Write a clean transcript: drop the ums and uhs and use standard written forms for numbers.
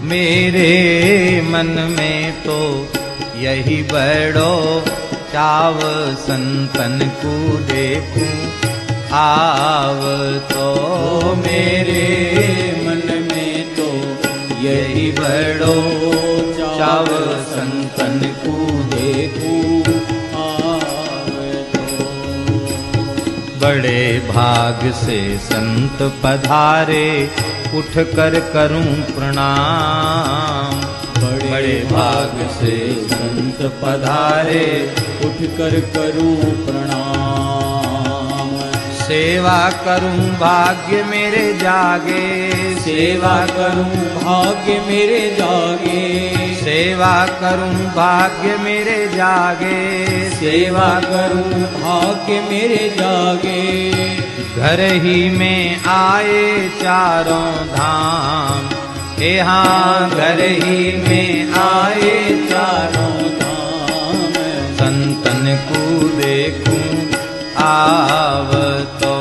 मेरे मन में तो यही बड़ो चाव संतन को देखूं आव तो। मेरे मन में तो यही बड़ो चाव संतन को देखूं आव तो। बड़े भाग से संत पधारे उठ कर करूं प्रणाम। बड़े भाग से संत पधारे उठ कर करूं प्रणाम। सेवा करूं भाग्य मेरे जागे, सेवा करूं भाग्य मेरे जागे, सेवा करूं भाग्य मेरे जागे, सेवा करूं भाग्य मेरे जागे। घर ही में आए चारों धाम, यहाँ घर ही में आए चारों धाम। संतन को देखूं आव तो।